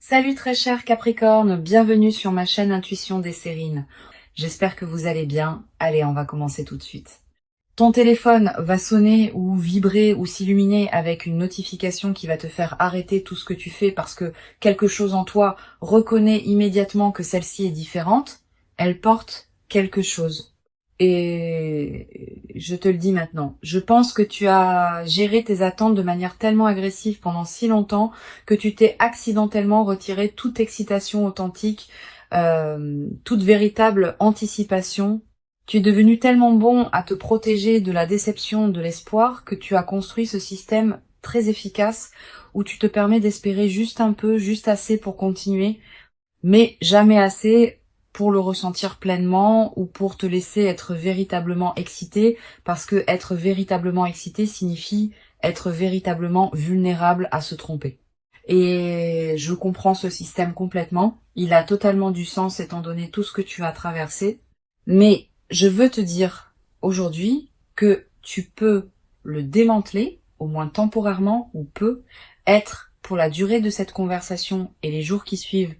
Salut très cher Capricorne, bienvenue sur ma chaîne Intuition des Sérines. J'espère que vous allez bien. Allez, on va commencer tout de suite. Ton téléphone va sonner ou vibrer ou s'illuminer avec une notification qui va te faire arrêter tout ce que tu fais parce que quelque chose en toi reconnaît immédiatement que celle-ci est différente. Elle porte quelque chose. Et je te le dis maintenant, je pense que tu as géré tes attentes de manière tellement agressive pendant si longtemps que tu t'es accidentellement retiré toute excitation authentique, toute véritable anticipation. Tu es devenu tellement bon à te protéger de la déception, de l'espoir, que tu as construit ce système très efficace où tu te permets d'espérer juste un peu, juste assez pour continuer, mais jamais assez pour le ressentir pleinement ou pour te laisser être véritablement excité, parce que être véritablement excité signifie être véritablement vulnérable à se tromper. Et je comprends ce système complètement. Il a totalement du sens étant donné tout ce que tu as traversé. Mais je veux te dire aujourd'hui que tu peux le démanteler, au moins temporairement ou peu, être pour la durée de cette conversation et les jours qui suivent.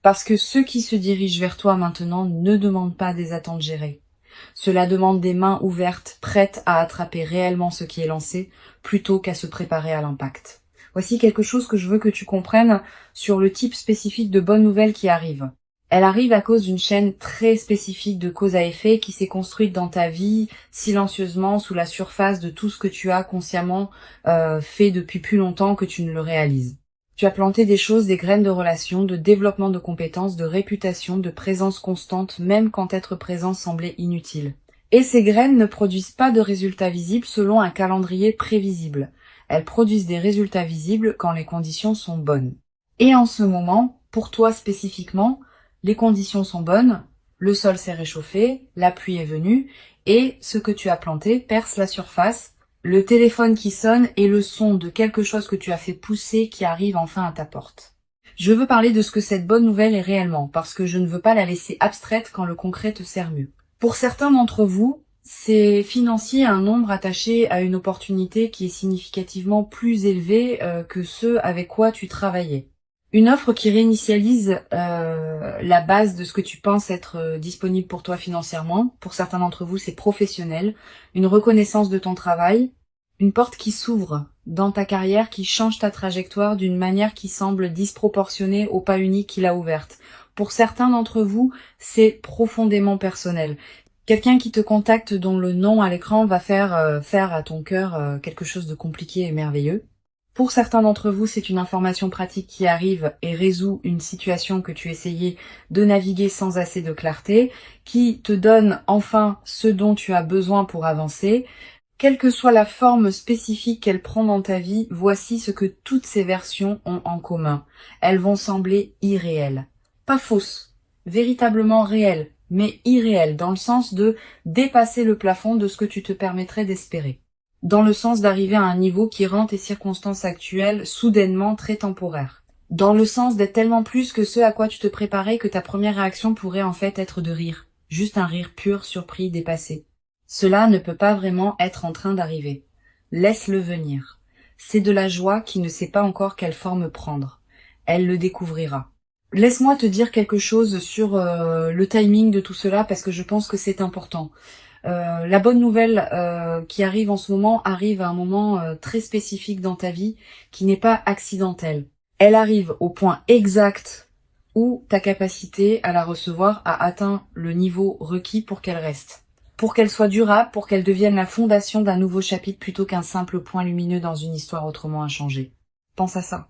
Parce que ceux qui se dirigent vers toi maintenant ne demandent pas des attentes gérées. Cela demande des mains ouvertes, prêtes à attraper réellement ce qui est lancé, plutôt qu'à se préparer à l'impact. Voici quelque chose que je veux que tu comprennes sur le type spécifique de bonnes nouvelles qui arrivent. Elle arrive à cause d'une chaîne très spécifique de cause à effet qui s'est construite dans ta vie, silencieusement, sous la surface de tout ce que tu as consciemment fait depuis plus longtemps que tu ne le réalises. Tu as planté des choses, des graines de relations, de développement de compétences, de réputation, de présence constante, même quand être présent semblait inutile. Et ces graines ne produisent pas de résultats visibles selon un calendrier prévisible. Elles produisent des résultats visibles quand les conditions sont bonnes. Et en ce moment, pour toi spécifiquement, les conditions sont bonnes, le sol s'est réchauffé, la pluie est venue, et ce que tu as planté perce la surface, le téléphone qui sonne et le son de quelque chose que tu as fait pousser qui arrive enfin à ta porte. Je veux parler de ce que cette bonne nouvelle est réellement, parce que je ne veux pas la laisser abstraite quand le concret te sert mieux. Pour certains d'entre vous, c'est financier un nombre attaché à une opportunité qui est significativement plus élevé que ceux avec quoi tu travaillais. Une offre qui réinitialise la base de ce que tu penses être disponible pour toi financièrement. Pour certains d'entre vous, c'est professionnel. Une reconnaissance de ton travail. Une porte qui s'ouvre dans ta carrière, qui change ta trajectoire d'une manière qui semble disproportionnée au pas unique qu'il a ouverte. Pour certains d'entre vous, c'est profondément personnel. Quelqu'un qui te contacte dont le nom à l'écran va faire à ton cœur quelque chose de compliqué et merveilleux. Pour certains d'entre vous, c'est une information pratique qui arrive et résout une situation que tu essayais de naviguer sans assez de clarté, qui te donne enfin ce dont tu as besoin pour avancer. Quelle que soit la forme spécifique qu'elle prend dans ta vie, voici ce que toutes ces versions ont en commun. Elles vont sembler irréelles. Pas fausses, véritablement réelles, mais irréelles, dans le sens de dépasser le plafond de ce que tu te permettrais d'espérer. Dans le sens d'arriver à un niveau qui rend tes circonstances actuelles soudainement très temporaires. Dans le sens d'être tellement plus que ce à quoi tu te préparais que ta première réaction pourrait en fait être de rire. Juste un rire pur, surpris, dépassé. Cela ne peut pas vraiment être en train d'arriver. Laisse-le venir. C'est de la joie qui ne sait pas encore quelle forme prendre. Elle le découvrira. Laisse-moi te dire quelque chose sur le timing de tout cela parce que je pense que c'est important. La bonne nouvelle qui arrive en ce moment arrive à un moment très spécifique dans ta vie qui n'est pas accidentel. Elle arrive au point exact où ta capacité à la recevoir a atteint le niveau requis pour qu'elle reste. Pour qu'elle soit durable, pour qu'elle devienne la fondation d'un nouveau chapitre plutôt qu'un simple point lumineux dans une histoire autrement inchangée. Pense à ça.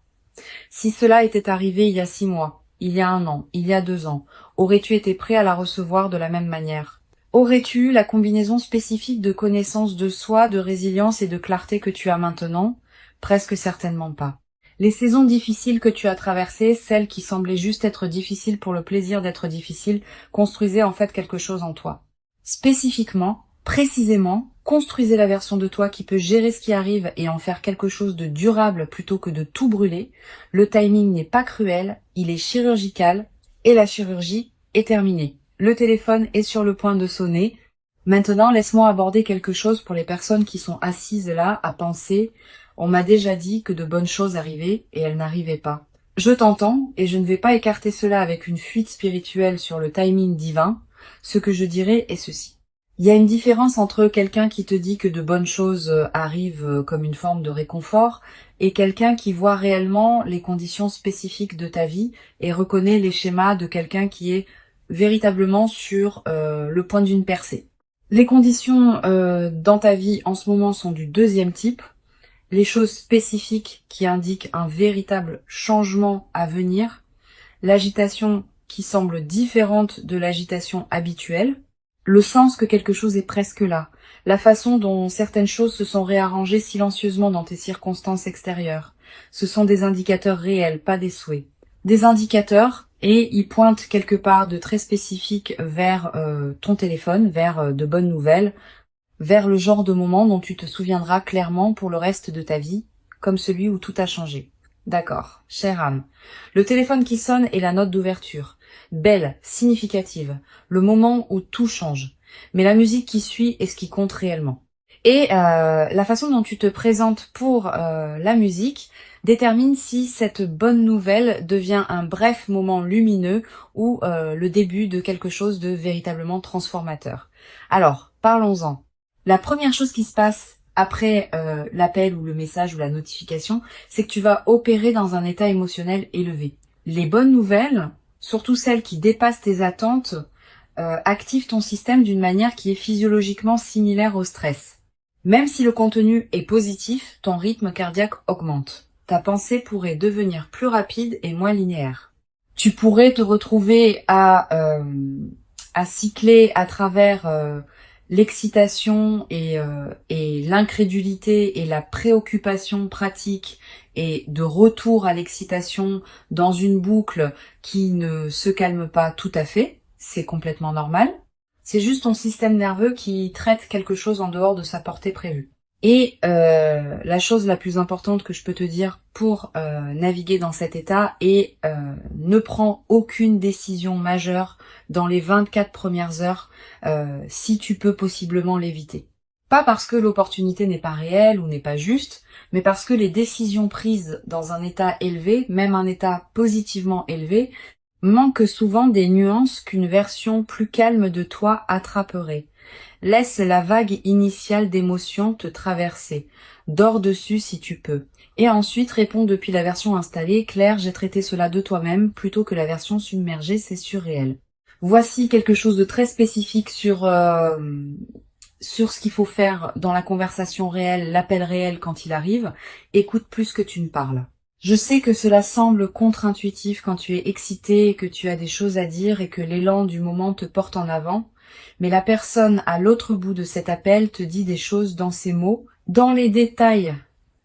Si cela était arrivé il y a 6 mois, il y a 1 an, il y a 2 ans, aurais-tu été prêt à la recevoir de la même manière? Aurais-tu eu la combinaison spécifique de connaissance de soi, de résilience et de clarté que tu as maintenant? Presque certainement pas. Les saisons difficiles que tu as traversées, celles qui semblaient juste être difficiles pour le plaisir d'être difficiles, construisaient en fait quelque chose en toi. Spécifiquement, précisément, construisez la version de toi qui peut gérer ce qui arrive et en faire quelque chose de durable plutôt que de tout brûler. Le timing n'est pas cruel, il est chirurgical et la chirurgie est terminée. Le téléphone est sur le point de sonner. Maintenant, laisse-moi aborder quelque chose pour les personnes qui sont assises là à penser « On m'a déjà dit que de bonnes choses arrivaient et elles n'arrivaient pas ». Je t'entends et je ne vais pas écarter cela avec une fuite spirituelle sur le timing divin. Ce que je dirais est ceci. Il y a une différence entre quelqu'un qui te dit que de bonnes choses arrivent comme une forme de réconfort et quelqu'un qui voit réellement les conditions spécifiques de ta vie et reconnaît les schémas de quelqu'un qui est véritablement sur le point d'une percée. Les conditions dans ta vie en ce moment sont du deuxième type. Les choses spécifiques qui indiquent un véritable changement à venir, l'agitation qui semble différente de l'agitation habituelle, le sens que quelque chose est presque là, la façon dont certaines choses se sont réarrangées silencieusement dans tes circonstances extérieures. Ce sont des indicateurs réels, pas des souhaits. Des indicateurs, et ils pointent quelque part de très spécifique vers ton téléphone, vers de bonnes nouvelles, vers le genre de moment dont tu te souviendras clairement pour le reste de ta vie, comme celui où tout a changé. D'accord, chère âme. Le téléphone qui sonne est la note d'ouverture. Belle, significative, le moment où tout change. Mais la musique qui suit est ce qui compte réellement. Et la façon dont tu te présentes pour la musique détermine si cette bonne nouvelle devient un bref moment lumineux ou le début de quelque chose de véritablement transformateur. Alors, parlons-en. La première chose qui se passe après l'appel ou le message ou la notification, c'est que tu vas opérer dans un état émotionnel élevé. Les bonnes nouvelles, surtout celles qui dépassent tes attentes, activent ton système d'une manière qui est physiologiquement similaire au stress. Même si le contenu est positif, ton rythme cardiaque augmente. Ta pensée pourrait devenir plus rapide et moins linéaire. Tu pourrais te retrouver à cycler à travers l'excitation et l'incrédulité et la préoccupation pratique et de retour à l'excitation dans une boucle qui ne se calme pas tout à fait. C'est complètement normal. C'est juste ton système nerveux qui traite quelque chose en dehors de sa portée prévue. Et la chose la plus importante que je peux te dire pour naviguer dans cet état est ne prends aucune décision majeure dans les 24 premières heures si tu peux possiblement l'éviter. Pas parce que l'opportunité n'est pas réelle ou n'est pas juste, mais parce que les décisions prises dans un état élevé, même un état positivement élevé, manquent souvent des nuances qu'une version plus calme de toi attraperait. Laisse la vague initiale d'émotions te traverser. Dors dessus si tu peux. Et ensuite réponds depuis la version installée. Claire, j'ai traité cela de toi-même plutôt que la version submergée, c'est surréel. Voici quelque chose de très spécifique sur ce qu'il faut faire dans la conversation réelle, l'appel réel quand il arrive. Écoute plus que tu ne parles. Je sais que cela semble contre-intuitif quand tu es excité et que tu as des choses à dire et que l'élan du moment te porte en avant, mais la personne à l'autre bout de cet appel te dit des choses dans ses mots, dans les détails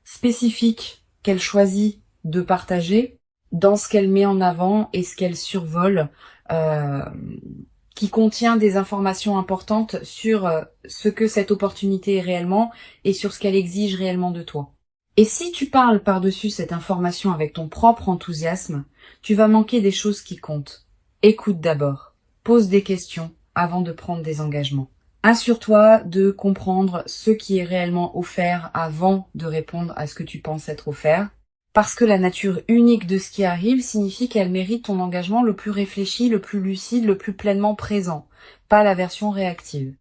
spécifiques qu'elle choisit de partager, dans ce qu'elle met en avant et ce qu'elle survole, qui contient des informations importantes sur ce que cette opportunité est réellement et sur ce qu'elle exige réellement de toi. Et si tu parles par-dessus cette information avec ton propre enthousiasme, tu vas manquer des choses qui comptent. Écoute d'abord, pose des questions avant de prendre des engagements. Assure-toi de comprendre ce qui est réellement offert avant de répondre à ce que tu penses être offert, parce que la nature unique de ce qui arrive signifie qu'elle mérite ton engagement le plus réfléchi, le plus lucide, le plus pleinement présent, pas la version réactive.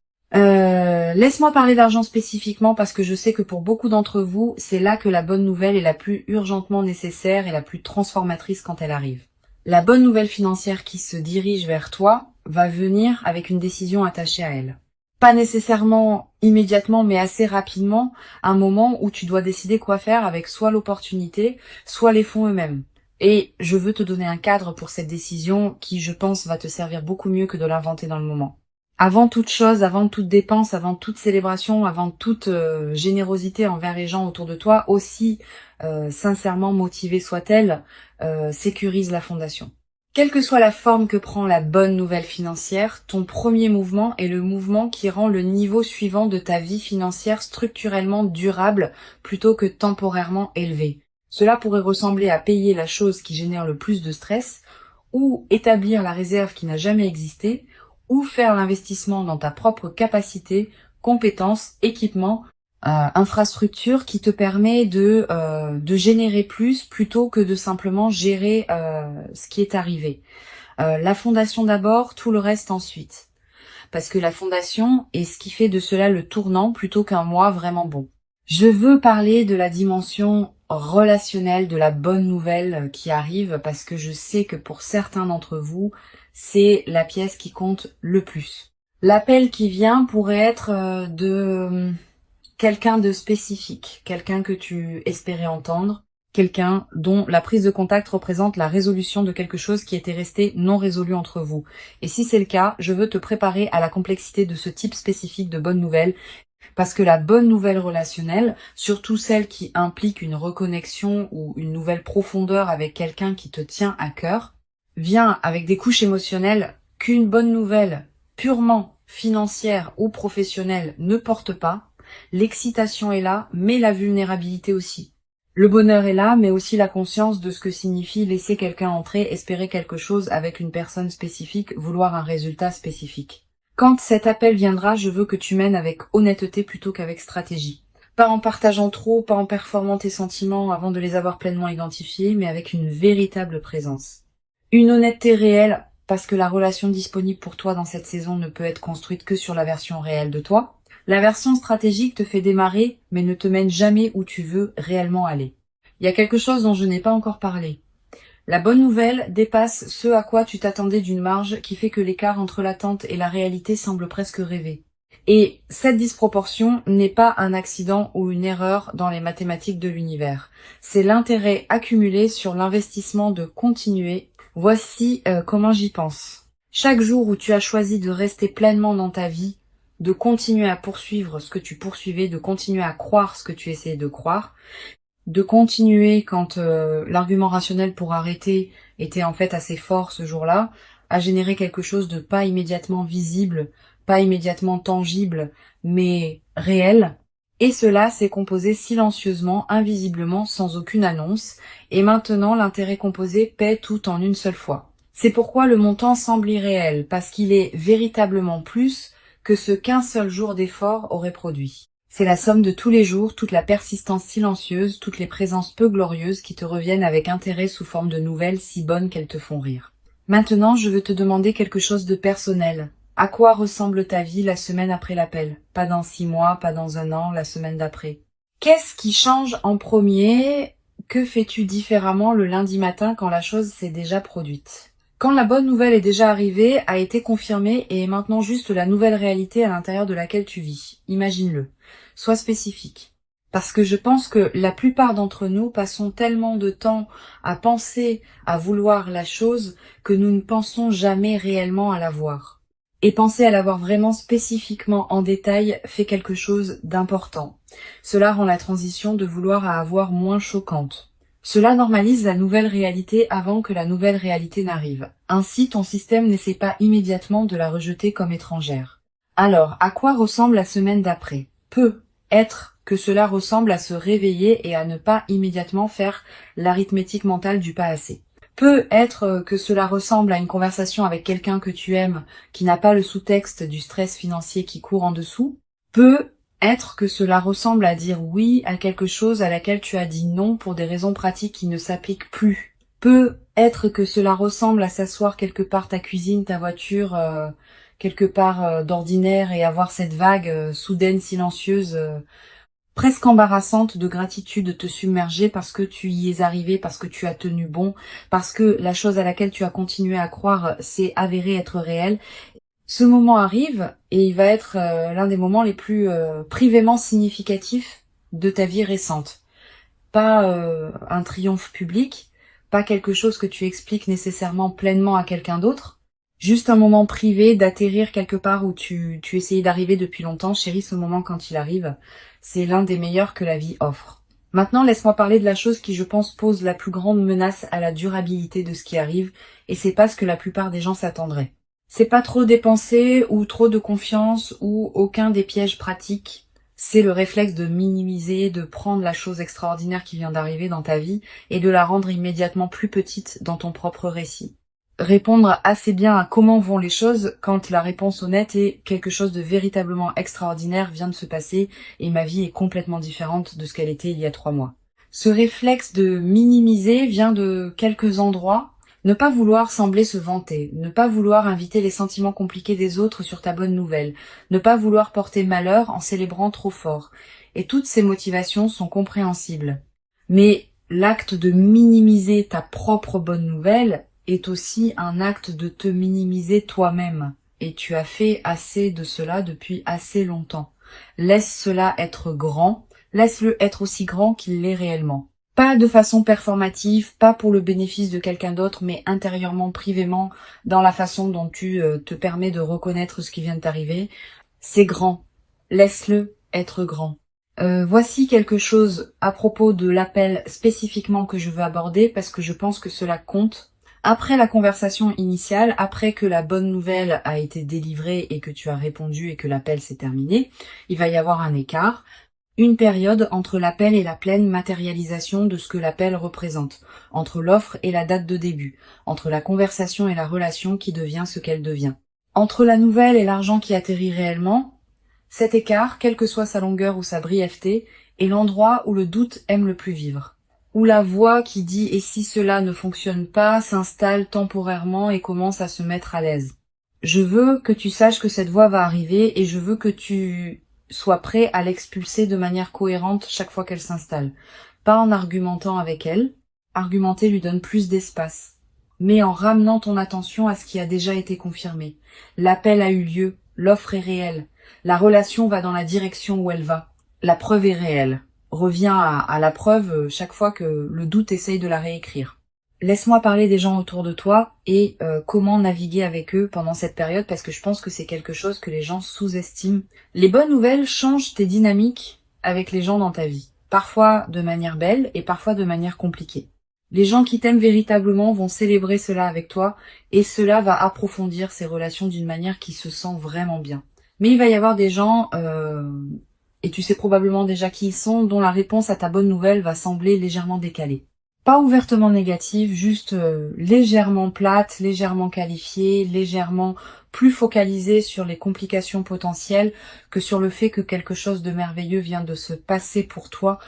Laisse-moi parler d'argent spécifiquement parce que je sais que pour beaucoup d'entre vous, c'est là que la bonne nouvelle est la plus urgentement nécessaire et la plus transformatrice quand elle arrive. La bonne nouvelle financière qui se dirige vers toi va venir avec une décision attachée à elle. Pas nécessairement immédiatement, mais assez rapidement, un moment où tu dois décider quoi faire avec soit l'opportunité, soit les fonds eux-mêmes. Et je veux te donner un cadre pour cette décision qui, je pense, va te servir beaucoup mieux que de l'inventer dans le moment. Avant toute chose, avant toute dépense, avant toute célébration, avant toute générosité envers les gens autour de toi, aussi sincèrement motivée soit-elle, sécurise la fondation. Quelle que soit la forme que prend la bonne nouvelle financière, ton premier mouvement est le mouvement qui rend le niveau suivant de ta vie financière structurellement durable plutôt que temporairement élevé. Cela pourrait ressembler à payer la chose qui génère le plus de stress, ou établir la réserve qui n'a jamais existé, ou faire l'investissement dans ta propre capacité, compétences, équipement, infrastructure qui te permet de générer plus plutôt que de simplement gérer ce qui est arrivé. La fondation d'abord, tout le reste ensuite. Parce que la fondation est ce qui fait de cela le tournant plutôt qu'un moi vraiment bon. Je veux parler de la dimension relationnelle, de la bonne nouvelle qui arrive, parce que je sais que pour certains d'entre vous, c'est la pièce qui compte le plus. L'appel qui vient pourrait être de quelqu'un de spécifique, quelqu'un que tu espérais entendre, quelqu'un dont la prise de contact représente la résolution de quelque chose qui était resté non résolu entre vous. Et si c'est le cas, je veux te préparer à la complexité de ce type spécifique de bonne nouvelle, parce que la bonne nouvelle relationnelle, surtout celle qui implique une reconnexion ou une nouvelle profondeur avec quelqu'un qui te tient à cœur, vient avec des couches émotionnelles qu'une bonne nouvelle purement financière ou professionnelle ne porte pas. L'excitation est là, mais la vulnérabilité aussi. Le bonheur est là, mais aussi la conscience de ce que signifie laisser quelqu'un entrer, espérer quelque chose avec une personne spécifique, vouloir un résultat spécifique. Quand cet appel viendra, je veux que tu mènes avec honnêteté plutôt qu'avec stratégie. Pas en partageant trop, pas en performant tes sentiments avant de les avoir pleinement identifiés, mais avec une véritable présence. Une honnêteté réelle, parce que la relation disponible pour toi dans cette saison ne peut être construite que sur la version réelle de toi. La version stratégique te fait démarrer, mais ne te mène jamais où tu veux réellement aller. Il y a quelque chose dont je n'ai pas encore parlé. La bonne nouvelle dépasse ce à quoi tu t'attendais d'une marge qui fait que l'écart entre l'attente et la réalité semble presque rêver. Et cette disproportion n'est pas un accident ou une erreur dans les mathématiques de l'univers. C'est l'intérêt accumulé sur l'investissement de continuer. Voici comment j'y pense. Chaque jour où tu as choisi de rester pleinement dans ta vie, de continuer à poursuivre ce que tu poursuivais, de continuer à croire ce que tu essayais de croire, de continuer quand l'argument rationnel pour arrêter était en fait assez fort ce jour-là, à générer quelque chose de pas immédiatement visible, pas immédiatement tangible, mais réel. Et cela s'est composé silencieusement, invisiblement, sans aucune annonce, et maintenant l'intérêt composé paie tout en une seule fois. C'est pourquoi le montant semble irréel, parce qu'il est véritablement plus que ce qu'un seul jour d'effort aurait produit. C'est la somme de tous les jours, toute la persistance silencieuse, toutes les présences peu glorieuses qui te reviennent avec intérêt sous forme de nouvelles si bonnes qu'elles te font rire. Maintenant, je veux te demander quelque chose de personnel. À quoi ressemble ta vie la semaine après l'appel? Pas dans 6 mois, pas dans 1 an, la semaine d'après. Qu'est-ce qui change en premier? Que fais-tu différemment le lundi matin quand la chose s'est déjà produite? Quand la bonne nouvelle est déjà arrivée, a été confirmée et est maintenant juste la nouvelle réalité à l'intérieur de laquelle tu vis. Imagine-le. Sois spécifique. Parce que je pense que la plupart d'entre nous passons tellement de temps à penser, à vouloir la chose, que nous ne pensons jamais réellement à la voir. Et penser à la voir vraiment spécifiquement en détail fait quelque chose d'important. Cela rend la transition de vouloir à avoir moins choquante. Cela normalise la nouvelle réalité avant que la nouvelle réalité n'arrive. Ainsi, ton système n'essaie pas immédiatement de la rejeter comme étrangère. Alors, à quoi ressemble la semaine d'après? Peut être que cela ressemble à se réveiller et à ne pas immédiatement faire l'arithmétique mentale du pas assez. Peut être que cela ressemble à une conversation avec quelqu'un que tu aimes, qui n'a pas le sous-texte du stress financier qui court en dessous. Peut être que cela ressemble à dire oui à quelque chose à laquelle tu as dit non pour des raisons pratiques qui ne s'appliquent plus. Peut être que cela ressemble à s'asseoir quelque part ta cuisine, ta voiture, quelque part d'ordinaire et avoir cette vague soudaine, silencieuse, presque embarrassante de gratitude te submerger parce que tu y es arrivé, parce que tu as tenu bon, parce que la chose à laquelle tu as continué à croire s'est avérée être réelle. Ce moment arrive et il va être l'un des moments les plus privément significatifs de ta vie récente. Pas un triomphe public, pas quelque chose que tu expliques nécessairement pleinement à quelqu'un d'autre, juste un moment privé d'atterrir quelque part où tu essayais d'arriver depuis longtemps. Chérie, ce moment quand il arrive, c'est l'un des meilleurs que la vie offre. Maintenant, laisse-moi parler de la chose qui, je pense, pose la plus grande menace à la durabilité de ce qui arrive, et c'est pas ce que la plupart des gens s'attendraient. C'est pas trop dépenser ou trop de confiance ou aucun des pièges pratiques. C'est le réflexe de minimiser, de prendre la chose extraordinaire qui vient d'arriver dans ta vie et de la rendre immédiatement plus petite dans ton propre récit. répondre assez bien à comment vont les choses quand la réponse honnête est quelque chose de véritablement extraordinaire vient de se passer et ma vie est complètement différente de ce qu'elle était il y a 3 mois. Ce réflexe de minimiser vient de quelques endroits. Ne pas vouloir sembler se vanter, ne pas vouloir inviter les sentiments compliqués des autres sur ta bonne nouvelle, ne pas vouloir porter malheur en célébrant trop fort. Et toutes ces motivations sont compréhensibles. Mais l'acte de minimiser ta propre bonne nouvelle est aussi un acte de te minimiser toi-même. Et tu as fait assez de cela depuis assez longtemps. Laisse cela être grand, laisse-le être aussi grand qu'il l'est réellement. Pas de façon performative, pas pour le bénéfice de quelqu'un d'autre, mais intérieurement, privément, dans la façon dont tu te permets de reconnaître ce qui vient de t'arriver. C'est grand. Laisse-le être grand. Voici quelque chose à propos de l'appel spécifiquement que je veux aborder parce que je pense que cela compte. Après la conversation initiale, après que la bonne nouvelle a été délivrée et que tu as répondu et que l'appel s'est terminé, il va y avoir un écart. Une période entre l'appel et la pleine matérialisation de ce que l'appel représente, entre l'offre et la date de début, entre la conversation et la relation qui devient ce qu'elle devient. Entre la nouvelle et l'argent qui atterrit réellement, cet écart, quelle que soit sa longueur ou sa brièveté, est l'endroit où le doute aime le plus vivre. Où la voix qui dit « et si cela ne fonctionne pas » s'installe temporairement et commence à se mettre à l'aise. Je veux que tu saches que cette voix va arriver et je veux que tu sois prêt à l'expulser de manière cohérente chaque fois qu'elle s'installe. Pas en argumentant avec elle. Argumenter lui donne plus d'espace. Mais en ramenant ton attention à ce qui a déjà été confirmé. L'appel a eu lieu, l'offre est réelle. La relation va dans la direction où elle va. La preuve est réelle. Reviens à la preuve chaque fois que le doute essaye de la réécrire. Laisse-moi parler des gens autour de toi et comment naviguer avec eux pendant cette période parce que je pense que c'est quelque chose que les gens sous-estiment. Les bonnes nouvelles changent tes dynamiques avec les gens dans ta vie. Parfois de manière belle et parfois de manière compliquée. Les gens qui t'aiment véritablement vont célébrer cela avec toi et cela va approfondir ces relations d'une manière qui se sent vraiment bien. Mais il va y avoir des gens, et tu sais probablement déjà qui ils sont, dont la réponse à ta bonne nouvelle va sembler légèrement décalée. Pas ouvertement négative, juste légèrement plate, légèrement qualifiée, légèrement plus focalisée sur les complications potentielles que sur le fait que quelque chose de merveilleux vient de se passer pour toi.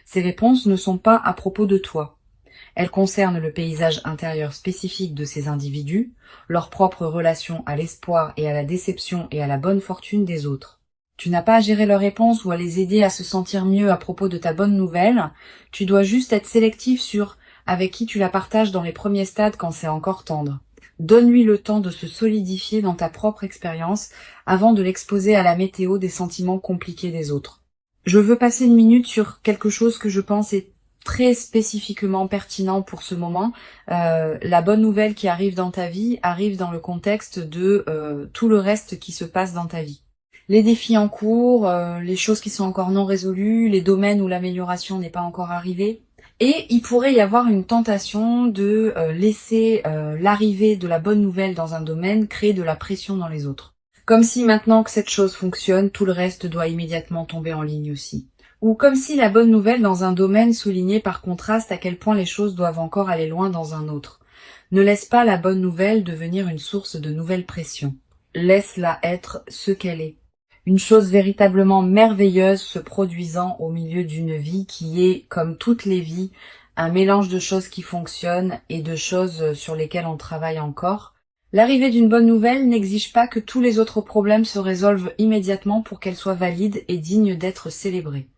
Ces réponses ne sont pas à propos de toi. Elles concernent le paysage intérieur spécifique de ces individus, leur propre relation à l'espoir et à la déception et à la bonne fortune des autres. Tu n'as pas à gérer leurs réponses ou à les aider à se sentir mieux à propos de ta bonne nouvelle, tu dois juste être sélectif sur avec qui tu la partages dans les premiers stades quand c'est encore tendre. Donne-lui le temps de se solidifier dans ta propre expérience avant de l'exposer à la météo des sentiments compliqués des autres. Je veux passer une minute sur quelque chose que je pense est très spécifiquement pertinent pour ce moment. La bonne nouvelle qui arrive dans ta vie arrive dans le contexte de tout le reste qui se passe dans ta vie. Les défis en cours, les choses qui sont encore non résolues, les domaines où l'amélioration n'est pas encore arrivée. Et il pourrait y avoir une tentation de laisser l'arrivée de la bonne nouvelle dans un domaine créer de la pression dans les autres. Comme si maintenant que cette chose fonctionne, tout le reste doit immédiatement tomber en ligne aussi. Ou comme si la bonne nouvelle dans un domaine soulignait par contraste à quel point les choses doivent encore aller loin dans un autre. Ne laisse pas la bonne nouvelle devenir une source de nouvelles pressions. Laisse-la être ce qu'elle est. Une chose véritablement merveilleuse se produisant au milieu d'une vie qui est, comme toutes les vies, un mélange de choses qui fonctionnent et de choses sur lesquelles on travaille encore. L'arrivée d'une bonne nouvelle n'exige pas que tous les autres problèmes se résolvent immédiatement pour qu'elle soit valide et digne d'être célébrée.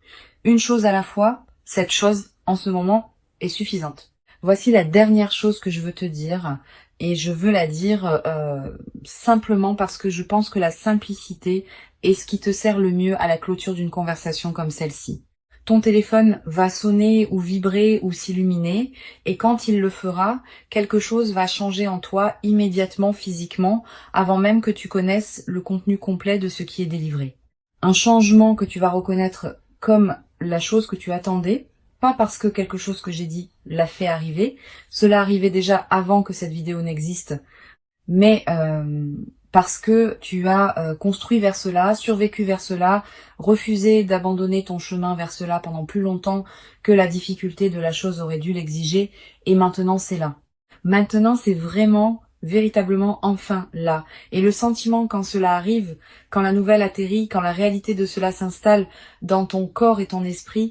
Une chose à la fois, cette chose, en ce moment, est suffisante. Voici la dernière chose que je veux te dire, et je veux la dire simplement parce que je pense que la simplicité est ce qui te sert le mieux à la clôture d'une conversation comme celle-ci. Ton téléphone va sonner ou vibrer ou s'illuminer, et quand il le fera, quelque chose va changer en toi immédiatement physiquement, avant même que tu connaisses le contenu complet de ce qui est délivré. Un changement que tu vas reconnaître comme la chose que tu attendais, pas parce que quelque chose que j'ai dit l'a fait arriver, cela arrivait déjà avant que cette vidéo n'existe, mais parce que tu as construit vers cela, survécu vers cela, refusé d'abandonner ton chemin vers cela pendant plus longtemps que la difficulté de la chose aurait dû l'exiger, et maintenant c'est là. Maintenant, c'est vraiment, véritablement, enfin là. Et le sentiment quand cela arrive, quand la nouvelle atterrit, quand la réalité de cela s'installe dans ton corps et ton esprit,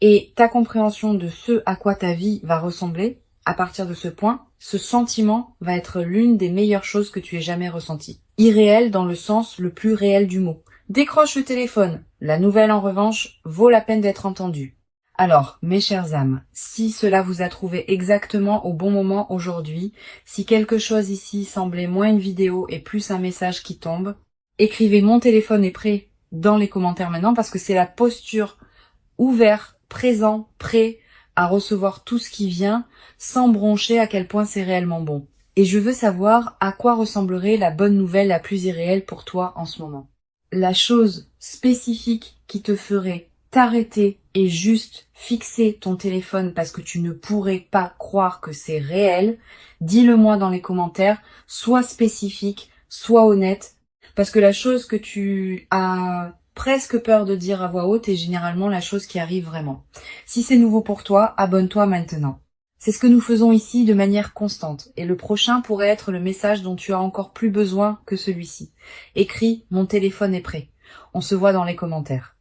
et ta compréhension de ce à quoi ta vie va ressembler, à partir de ce point, ce sentiment va être l'une des meilleures choses que tu aies jamais ressenties. Irréel dans le sens le plus réel du mot. Décroche le téléphone. La nouvelle, en revanche, vaut la peine d'être entendue. Alors, mes chères âmes, si cela vous a trouvé exactement au bon moment aujourd'hui, si quelque chose ici semblait moins une vidéo et plus un message qui tombe, écrivez "mon téléphone est prêt" dans les commentaires maintenant, parce que c'est la posture ouvert, présent, prêt à recevoir tout ce qui vient, sans broncher à quel point c'est réellement bon. Et je veux savoir à quoi ressemblerait la bonne nouvelle la plus irréelle pour toi en ce moment. La chose spécifique qui te ferait t'arrêter et juste fixer ton téléphone parce que tu ne pourrais pas croire que c'est réel, dis-le-moi dans les commentaires, sois spécifique, sois honnête, parce que la chose que tu as presque peur de dire à voix haute est généralement la chose qui arrive vraiment. Si c'est nouveau pour toi, abonne-toi maintenant. C'est ce que nous faisons ici de manière constante, et le prochain pourrait être le message dont tu as encore plus besoin que celui-ci. Écris "mon téléphone est prêt". On se voit dans les commentaires.